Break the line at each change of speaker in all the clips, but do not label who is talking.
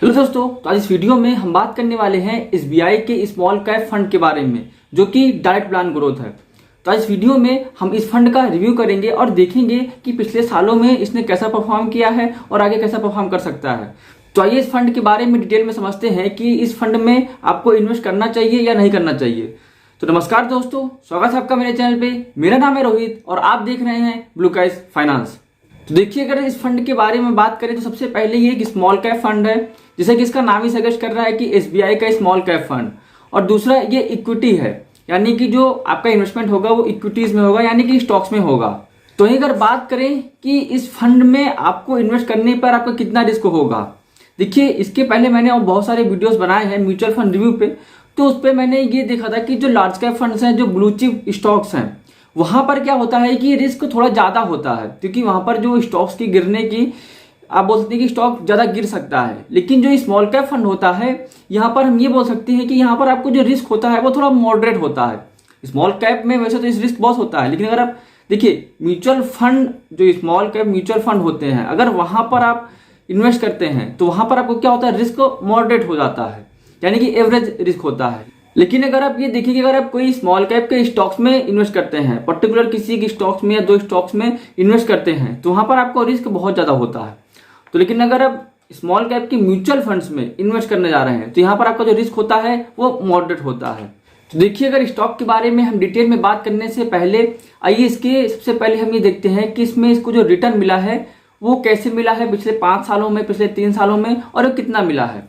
Hello दोस्तों, तो आज इस वीडियो में हम बात करने वाले हैं एसबीआई के स्मॉल कैप फंड के बारे में, जो कि डायरेक्ट प्लान ग्रोथ है। तो आज इस वीडियो में हम इस फंड का रिव्यू करेंगे और देखेंगे कि पिछले सालों में इसने कैसा परफॉर्म किया है और आगे कैसा परफॉर्म कर सकता है। तो आइए इस फंड के बारे में डिटेल में समझते हैं कि इस फंड में आपको इन्वेस्ट करना चाहिए या नहीं करना चाहिए। तो नमस्कार दोस्तों, स्वागत है आपका मेरे चैनल पे। मेरा नाम है रोहित और आप देख रहे हैं ब्लू स्काइज फाइनेंस। तो देखिए, अगर इस फंड के बारे में बात करें तो सबसे पहले ये एक स्मॉल कैप फंड है, जैसे कि इसका नाम ही सजेस्ट कर रहा है कि एसबीआई का स्मॉल कैप फंड। और दूसरा ये इक्विटी है, यानी कि जो आपका इन्वेस्टमेंट होगा वो इक्विटीज में होगा, यानी कि स्टॉक्स में होगा। तो अगर बात करें कि इस फंड में आपको इन्वेस्ट करने पर आपको कितना रिस्क होगा, देखिए इसके पहले मैंने और बहुत सारे वीडियोस बनाए हैं म्यूचुअल फंड रिव्यू पे। तो उस पर मैंने ये देखा था कि जो लार्ज कैप फंड्स हैं, जो ब्लू चिप स्टॉक्स हैं, वहां पर क्या होता है कि रिस्क थोड़ा ज्यादा होता है, क्योंकि वहां पर जो स्टॉक्स की गिरने की आप बोल सकते हैं कि स्टॉक ज्यादा गिर सकता है। लेकिन जो स्मॉल कैप फंड होता है, यहाँ पर हम ये बोल सकते हैं कि यहाँ पर आपको जो रिस्क होता है वो थोड़ा मॉडरेट होता है। स्मॉल कैप में वैसे तो इस रिस्क बहुत होता है, लेकिन अगर आप देखिए म्यूचुअल फंड, जो स्मॉल कैप म्यूचुअल फंड होते हैं, अगर वहां पर आप इन्वेस्ट करते हैं तो वहां पर आपको क्या होता है, रिस्क मॉडरेट हो जाता है, यानी कि एवरेज रिस्क होता है। लेकिन अगर आप ये देखिए कि अगर आप कोई स्मॉल कैप के स्टॉक्स में इन्वेस्ट करते हैं, पर्टिकुलर किसी के स्टॉक्स में या दो स्टॉक्स में इन्वेस्ट करते हैं, तो वहां पर आपको रिस्क बहुत ज्यादा होता है। तो लेकिन अगर आप स्मॉल कैप के म्यूचुअल फंड्स में इन्वेस्ट करने जा रहे हैं तो यहाँ पर आपका जो रिस्क होता है वो मॉडरेट होता है। तो देखिए, अगर स्टॉक के बारे में हम डिटेल में बात करने से पहले आइए इसके सबसे पहले हम ये देखते हैं कि इसमें इसको जो रिटर्न मिला है वो कैसे मिला है, पिछले 5 सालों में, पिछले 3 सालों में, और वो कितना मिला है।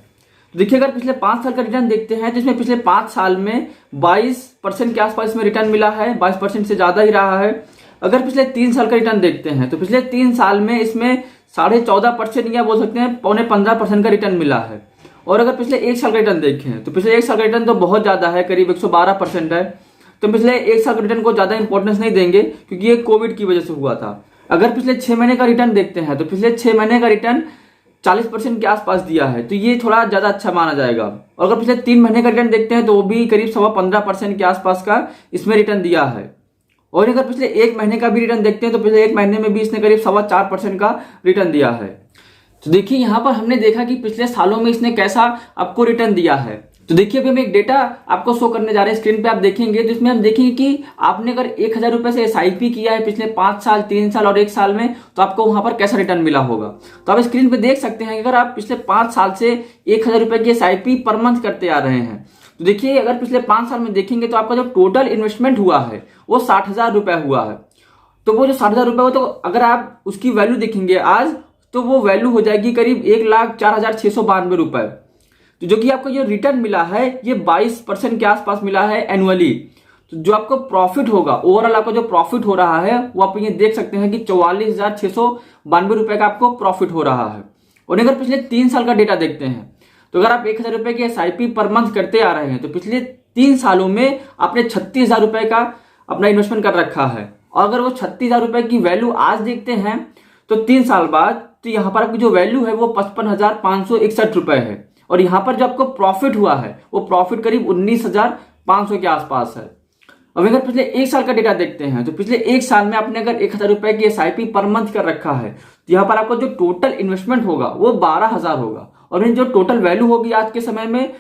तो देखिए, अगर पिछले 5 साल का रिटर्न देखते हैं तो इसमें पिछले 5 साल में 22% के आसपास इसमें रिटर्न मिला है, 22% से ज्यादा ही रहा है। अगर पिछले 3 साल का रिटर्न देखते हैं तो पिछले 3 साल में इसमें 14.5% या बोल सकते हैं 15% का रिटर्न मिला है। और अगर पिछले 1 साल का रिटर्न देखें तो पिछले 1 साल का रिटर्न तो बहुत ज्यादा है, करीब 112% है। तो पिछले 1 साल के रिटर्न को ज्यादा इंपॉर्टेंस नहीं देंगे, क्योंकि ये कोविड की वजह से हुआ था। अगर पिछले 6 महीने का रिटर्न देखते हैं तो पिछले 6 महीने का रिटर्न 40% के आसपास दिया है, तो ये थोड़ा ज्यादा अच्छा माना जाएगा। और अगर पिछले 3 महीने का रिटर्न देखते हैं तो वो भी करीब 15% के आसपास का इसमें रिटर्न दिया है। और अगर पिछले 1 महीने का भी रिटर्न देखते हैं तो पिछले 1 महीने में भी इसने करीब 4.25% का रिटर्न दिया है। तो देखिए, यहाँ पर हमने देखा कि पिछले सालों में इसने कैसा आपको रिटर्न दिया है। तो देखिए, अभी हम एक डेटा आपको शो करने जा रहे हैं, स्क्रीन पे आप देखेंगे, जिसमें हम देखेंगे कि आपने अगर 1000 रुपए से एसआईपी किया है पिछले 5 साल, 3 साल और 1 साल में, तो आपको वहां पर कैसा रिटर्न मिला होगा। तो आप स्क्रीन पे देख सकते हैं कि अगर आप पिछले 5 साल से 1000 रुपए की एसआईपी पर मंथ करते आ रहे हैं, तो देखिए अगर पिछले 5 साल में देखेंगे तो आपका जो टोटल इन्वेस्टमेंट हुआ है वो 60,000 रुपए हुआ है। तो वो जो 60,000 रुपए हो, तो अगर आप उसकी वैल्यू देखेंगे आज, तो वो वैल्यू हो जाएगी करीब 1,04,692 रुपए। तो जो कि आपको जो रिटर्न मिला है ये 22% के आसपास मिला है एनुअली। तो जो आपको प्रॉफिट होगा, ओवरऑल आपका जो प्रॉफिट हो रहा है वो आप ये देख सकते हैं कि 44,692 रुपए का आपको प्रॉफिट हो रहा है। और अगर पिछले 3 साल का डेटा देखते हैं तो अगर आप 1000 रुपए की एसआईपी पर मंथ करते आ रहे हैं तो पिछले 3 सालों में आपने 36,000 रुपए का अपना इन्वेस्टमेंट कर रखा है। और अगर वो 36,000 रुपए की वैल्यू आज देखते हैं तो 3 साल बाद, तो यहाँ पर आपकी जो वैल्यू है वो 55,561 रुपए है। और यहाँ पर जो आपको प्रॉफिट हुआ है वो प्रॉफिट करीब 19,500 के आसपास है। अब अगर पिछले 1 साल का डेटा देखते हैं तो पिछले 1 साल में आपने अगर 1000 रुपए की एसआईपी पर मंथ कर रखा है, तो यहाँ पर आपको जो टोटल इन्वेस्टमेंट होगा वो 12,000 होगा। और जो टोटल वैल्यू होगी आज के समय में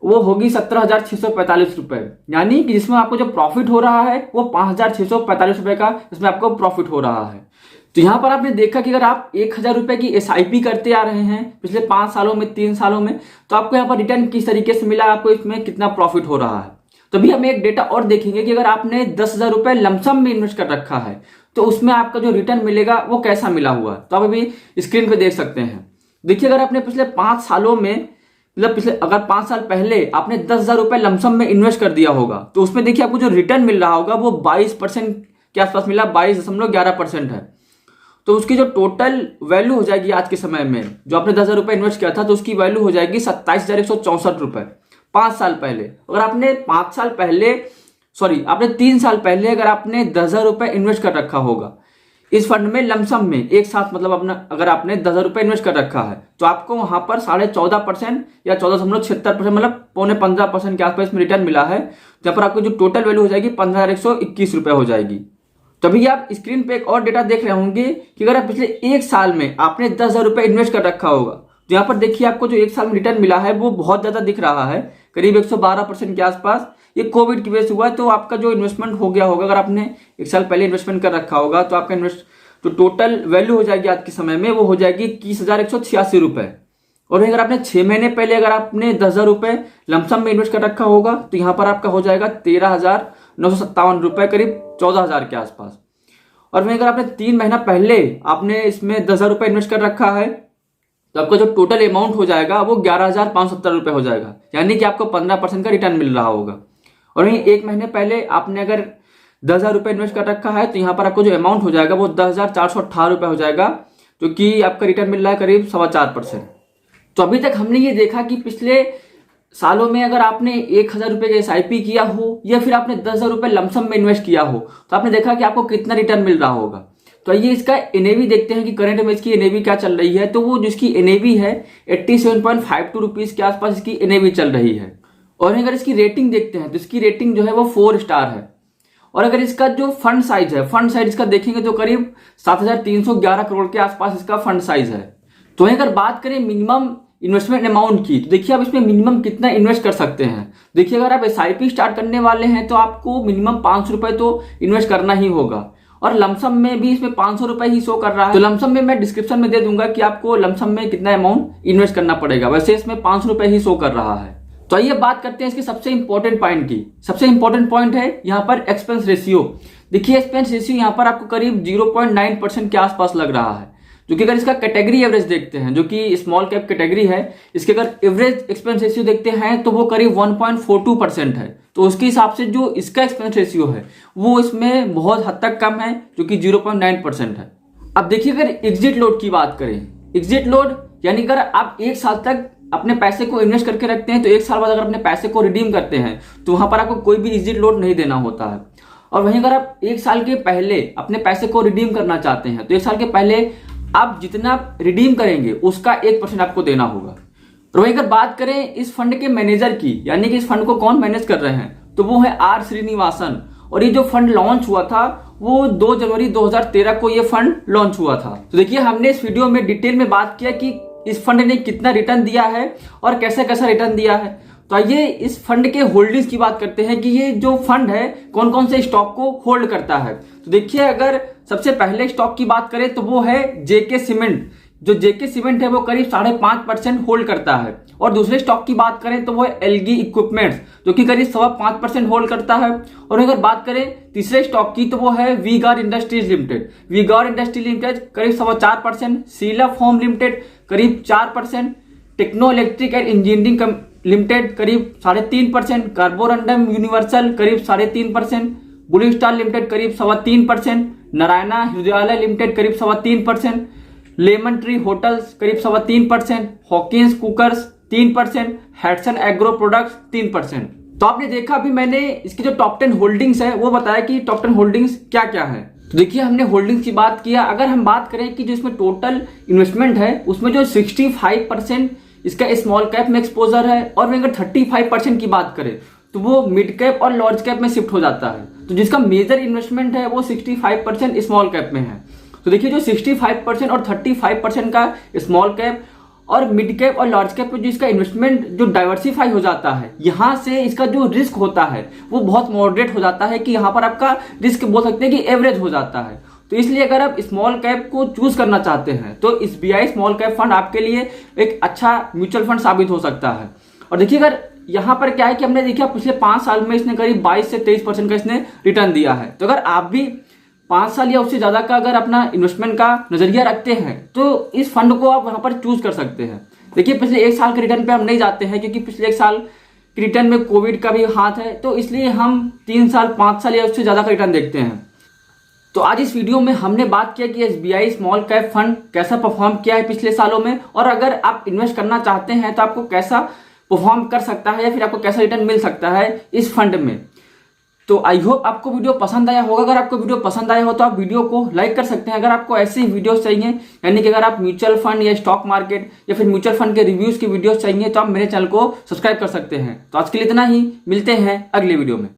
वो होगी 17,645 रुपए, यानी कि जिसमें आपको जो प्रॉफिट हो रहा है वो 5,645 रुपए का इसमें आपको प्रॉफिट हो रहा है। तो यहाँ पर आपने देखा कि अगर आप 1000 रुपए की एसआईपी करते आ रहे हैं पिछले 5 सालों में, 3 सालों में, तो आपको यहाँ पर रिटर्न किस तरीके से मिला, आपको इसमें कितना प्रॉफिट हो रहा है। तो अभी हम एक डेटा और देखेंगे कि अगर आपने 10,000 रुपए लमसम में इन्वेस्ट कर रखा है तो उसमें आपका जो रिटर्न मिलेगा वो कैसा मिला हुआ है। तो आप अभी स्क्रीन पे देख सकते हैं। देखिए, अगर आपने पिछले 5 सालों में, मतलब पिछले अगर 5 साल पहले आपने 10,000 रुपए लमसम में इन्वेस्ट कर दिया होगा, तो उसमें देखिए आपको जो रिटर्न मिल रहा होगा वो 22% के आसपास मिला, 22.11% है। तो उसकी जो टोटल वैल्यू हो जाएगी आज के समय में, जो आपने 10,000 रुपए इन्वेस्ट किया था, तो उसकी वैल्यू हो जाएगी 27,164 रुपए 5 साल पहले। अगर आपने 5 साल पहले, सॉरी आपने 3 साल पहले अगर आपने 10,000 रुपए इन्वेस्ट कर रखा होगा इस फंड में लमसम में एक साथ, मतलब अपना अगर आपने 10,000 रुपए इन्वेस्ट कर रखा है, तो आपको वहां पर 14.5% या 14.76%, मतलब 15% के आसपास में रिटर्न मिला है। जहां पर आपको जो टोटल वैल्यू हो जाएगी 15,121 रुपए हो जाएगी। तभी आप स्क्रीन पे एक और डेटा देख रहे होंगे कि अगर आप पिछले 1 साल में आपने 10,000 रुपए इन्वेस्ट कर रखा होगा, तो यहाँ पर देखिए आपको जो एक साल में रिटर्न मिला है वो बहुत ज़्यादा दिख रहा है, करीब 112% के आसपास। ये कोविड की वजह से हुआ है, तो आपका जो इन्वेस्टमेंट हो गया होगा, अगर आपने एक साल पहले इन्वेस्टमेंट कर रखा होगा तो आपका जो टोटल वैल्यू हो जाएगी आज के समय में वो हो जाएगी 21,186 रुपये। और अगर आपने 6 महीने पहले अगर आपने 10,000 रुपये लमसम में इन्वेस्ट कर रखा होगा तो यहाँ पर आपका हो जाएगा 13,957 रुपये, करीब 14,000 के आसपास। और वहीं अगर आपने 3 महीना पहले आपने इसमें 10,000 रुपये इन्वेस्ट कर रखा है तो आपका जो टोटल अमाउंट हो जाएगा वो 11,570 रुपये हो जाएगा, यानी कि आपको 15% का रिटर्न मिल रहा होगा। और वहीं 1 महीने पहले आपने अगर 10,000 रुपये इन्वेस्ट कर रखा है तो यहाँ पर आपको जो अमाउंट हो जाएगा वो 10,418 रुपये हो जाएगा, जो कि आपका रिटर्न मिल रहा है करीब 4.25%। तो अभी तक हमने ये देखा कि पिछले सालों में अगर आपने 1,000 रुपये का SIP किया हो या फिर आपने 10,000 रुपये लमसम में इन्वेस्ट किया हो तो आपने देखा कि आपको कितना रिटर्न मिल रहा होगा। तो आइए इसका NAV देखते हैं कि करंट में इसकी NAV क्या चल रही है। तो वो जिसकी NAV है 87.52 रुपीज़ के आसपास इसकी NAV चल रही है। और अगर इसकी रेटिंग देखते हैं तो इसकी रेटिंग जो है वो 4 स्टार है। और अगर इसका जो फंड साइज है, फंड साइज इसका देखेंगे तो करीब 7,311 करोड़ के आसपास इसका फंड साइज है। तो अगर बात करें मिनिमम इन्वेस्टमेंट अमाउंट की, तो देखिए आप इसमें मिनिमम कितना इन्वेस्ट कर सकते हैं। देखिए अगर आप SIP स्टार्ट करने वाले हैं तो आपको मिनिमम 500 रुपये तो इन्वेस्ट करना ही होगा। और लमसम में भी इसमें 500 रुपये ही शो कर रहा है, तो लमसम में मैं डिस्क्रिप्शन में दे दूंगा कि आपको लमसम में कितना अमाउंट इन्वेस्ट करना पड़ेगा। वैसे इसमें 500 रुपये ही शो कर रहा है। तो आइए बात करते हैं इसके सबसे इंपॉर्टेंट पॉइंट की। सबसे इंपॉर्टेंट पॉइंट है यहाँ पर एक्सपेंस रेशियो। देखिए एक्सपेंस रेशियो यहाँ पर आपको करीब 0.9% के आसपास लग रहा है, जो कि अगर इसका कैटेगरी एवरेज देखते हैं, जो कि स्मॉल कैप कैटेगरी है, इसके अगर एवरेज एक्सपेंस रेशियो देखते हैं तो वो करीब 1.42% है। तो उसके हिसाब से जो इसका एक्सपेंस रेशियो है वो इसमें बहुत हद तक कम है, जो कि 0.9% है। अब देखिए अगर एग्जिट लोड की बात करें, एग्जिट लोड यानी अगर आप 1 साल तक अपने पैसे को इन्वेस्ट करके रखते हैं तो 1 साल बाद अगर अपने पैसे को रिडीम करते हैं तो वहां पर आपको कोई भी एग्जिट लोड नहीं देना होता है। और वहीं अगर आप 1 साल के पहले अपने पैसे को रिडीम करना चाहते हैं तो 1 साल के पहले आप जितना रिडीम करेंगे उसका 1% आपको देना होगा। और वहीं अगर बात करें इस फंड के मैनेजर की, यानी कि इस फंड को कौन मैनेज कर रहे हैं, तो वो है R श्रीनिवासन। और ये जो फंड लॉन्च हुआ था वो 2 जनवरी 2013 को ये फंड लॉन्च हुआ था। तो देखिए हमने इस वीडियो में डिटेल में बात किया कि इस फंड ने कितना रिटर्न दिया है और कैसा कैसा रिटर्न दिया है। तो आइए इस फंड के होल्डिंग्स की बात करते हैं कि ये जो फंड है कौन कौन से स्टॉक को होल्ड करता है। तो देखिए अगर सबसे पहले स्टॉक की बात करें तो वो है JK सीमेंट। जो JK सीमेंट है वो करीब 5.5% होल्ड करता है। और दूसरे स्टॉक की बात करें तो वो है LG इक्विपमेंट्स, जो कि करीब 5.25% होल्ड करता है। और अगर बात करें तीसरे स्टॉक की तो वो है V Guard industries limited. V Guard industry limited करीब 4.25%, शीला फोम लिमिटेड करीब 4%, techno electric and engineering limited करीब 3.5%, कार्बोरंडम यूनिवर्सल करीब 3.5%, ब्लू स्टार लिमिटेड करीब 3.25%, नारायणा हृदयालय लिमिटेड करीब 3.25%, लेमन ट्री होटल्स करीब 3.25%, Hawkins cookers 3%, Hatsun agro products 3%। तो आपने देखा अभी मैंने इसकी जो टॉप 10 होल्डिंग्स है वो बताया कि टॉप 10 होल्डिंग्स क्या क्या है। तो देखिए हमने होल्डिंग्स की बात किया। अगर हम बात करें कि जो इसमें टोटल इन्वेस्टमेंट है उसमें जो 65% इसका स्मॉल कैप में एक्सपोजर है, और अगर 35% की बात करें तो वो मिड कैप और लार्ज कैप में शिफ्ट हो जाता है। तो जिसका मेजर इन्वेस्टमेंट है वो 65% स्मॉल कैप में है। तो देखिए जो 65% और 35% का स्मॉल कैप और मिड कैप और लार्ज कैप में जो इसका इन्वेस्टमेंट जो डाइवर्सिफाई हो जाता है, यहाँ से इसका जो रिस्क होता है वो बहुत मॉडरेट हो जाता है, कि यहाँ पर आपका रिस्क बोल सकते हैं कि एवरेज हो जाता है। तो इसलिए अगर आप स्मॉल कैप को चूज करना चाहते हैं तो SBI स्मॉल कैप फंड आपके लिए एक अच्छा म्यूचुअल फंड साबित हो सकता है। और देखिए अगर यहाँ पर क्या है कि हमने देखा पिछले 5 साल में इसने करीब 22 से 23% का इसने रिटर्न दिया है। तो अगर आप भी 5 साल या उससे ज्यादा का अगर अपना इन्वेस्टमेंट का नजरिया रखते हैं तो इस फंड को आप वहां पर चूज कर सकते हैं। देखिए पिछले 1 साल के रिटर्न पे हम नहीं जाते हैं, क्योंकि पिछले 1 साल के रिटर्न में कोविड का भी हाथ है, तो इसलिए हम 3 साल 5 साल या उससे ज्यादा का रिटर्न देखते हैं। तो आज इस वीडियो में हमने बात किया कि SBI स्मॉल कैप फंड कैसा परफॉर्म किया है पिछले सालों में, और अगर आप इन्वेस्ट करना चाहते हैं तो आपको कैसा परफॉर्म कर सकता है या फिर आपको कैसा रिटर्न मिल सकता है इस फंड में। तो आई होप आपको वीडियो पसंद आया होगा। अगर आपको वीडियो पसंद आया हो तो आप वीडियो को लाइक कर सकते हैं। अगर आपको ऐसे ही वीडियोस चाहिए, यानी कि अगर आप म्यूचुअल फंड या स्टॉक मार्केट या फिर म्यूचुअल फंड के रिव्यूज की वीडियोस चाहिए तो आप मेरे चैनल को सब्सक्राइब कर सकते हैं। तो आज के लिए इतना ही, मिलते हैं अगले वीडियो में।